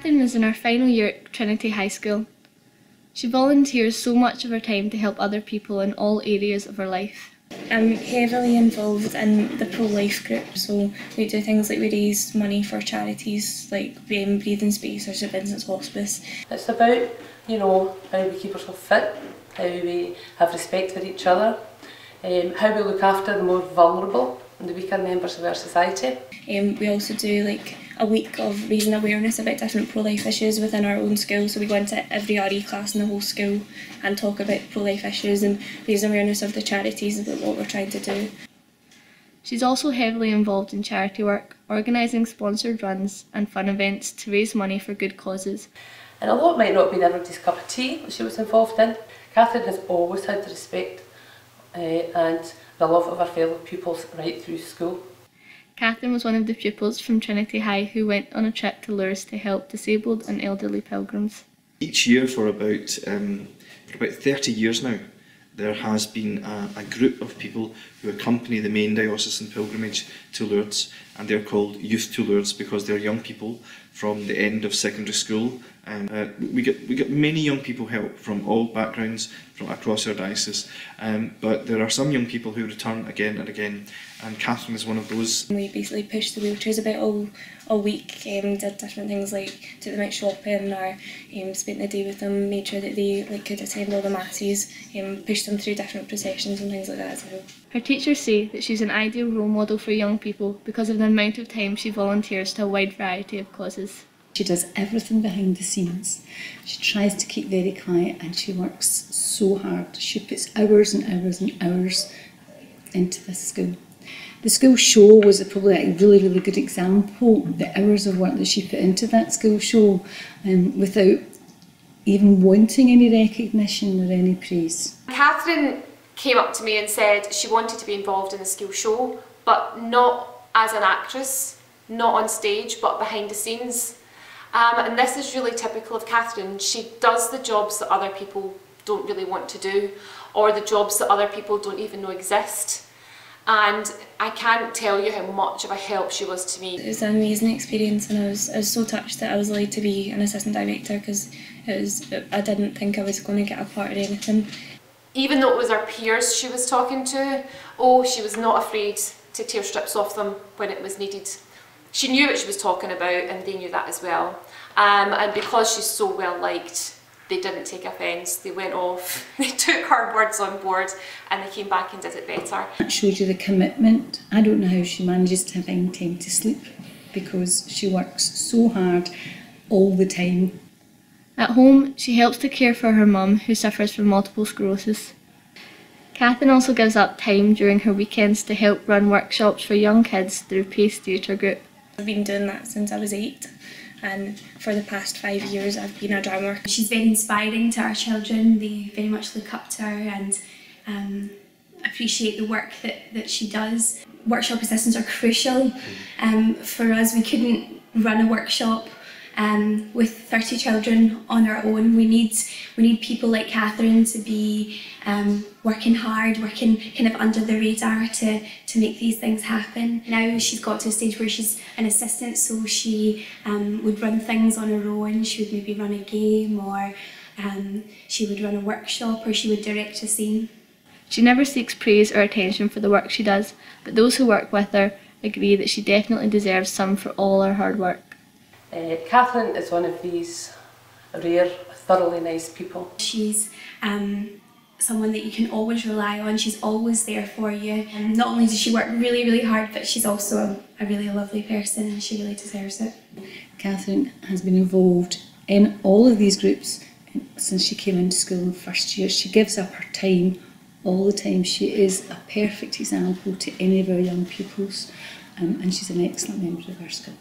Catherine is in her final year at Trinity High School. She volunteers so much of her time to help other people in all areas of her life. I'm heavily involved in the pro-life group, so we do things like we raise money for charities like Breathing Space or St Vincent's Hospice. It's about, how we keep ourselves fit, how we have respect for each other, how we look after the more vulnerable and the weaker members of our society. We also do like a week of raising awareness about different pro-life issues within our own school, so we go into every RE class in the whole school and talk about pro-life issues and raise awareness of the charities about what we're trying to do. She's also heavily involved in charity work, organising sponsored runs and fun events to raise money for good causes. And although it might not be everybody's cup of tea that she was involved in, Catherine has always had the respect and the love of her fellow pupils right through school. Catherine was one of the pupils from Trinity High who went on a trip to Lourdes to help disabled and elderly pilgrims. Each year for about 30 years now, there has been a group of people who accompany the main diocesan pilgrimage to Lourdes, and they're called Youth to Lourdes because they're young people from the end of secondary school. We get many young people help from all backgrounds from across our diocese, but there are some young people who return again and again, and Catherine is one of those. We basically pushed the wheelchairs about all week, did different things like took them out shopping or spent the day with them, made sure that they could attend all the masses, pushed them through different processions and things like that as well. Her teachers say that she's an ideal role model for young people because of the amount of time she volunteers to a wide variety of causes. She does everything behind the scenes. She tries to keep very quiet and she works so hard. She puts hours and hours and hours into this school. The school show was probably a really, really good example, the hours of work that she put into that school show without even wanting any recognition or any praise. Catherine came up to me and said she wanted to be involved in the school show, but not as an actress, not on stage, but behind the scenes. And this is really typical of Catherine. She does the jobs that other people don't really want to do, or the jobs that other people don't even know exist. And I can't tell you how much of a help she was to me. It was an amazing experience, and I was so touched that I was allowed to be an assistant director, because I didn't think I was going to get a part of anything. Even though it was her peers she was talking to, she was not afraid to tear strips off them when it was needed. She knew what she was talking about, and they knew that as well. And because she's so well liked, they didn't take offence. They went off, they took her words on board, and they came back and did it better. That shows you the commitment. I don't know how she manages to find time to sleep because she works so hard all the time. At home, she helps to care for her mum who suffers from multiple sclerosis. Catherine also gives up time during her weekends to help run workshops for young kids through Pace Theatre Group. I've been doing that since I was 8, and for the past 5 years I've been a drummer. She's very inspiring to our children. They very much look up to her and appreciate the work that she does. Workshop assistants are crucial for us. We couldn't run a workshop with 30 children on our own. We need people like Catherine to be working hard, working kind of under the radar to make these things happen. Now she's got to a stage where she's an assistant, so she would run things on her own. She would maybe run a game, or she would run a workshop, or she would direct a scene. She never seeks praise or attention for the work she does, but those who work with her agree that she definitely deserves some for all her hard work. Catherine is one of these rare, thoroughly nice people. She's someone that you can always rely on. She's always there for you. And not only does she work really, really hard, but she's also a really lovely person, and she really deserves it. Catherine has been involved in all of these groups since she came into school in the first year. She gives up her time all the time. She is a perfect example to any of our young pupils, and she's an excellent member of our school.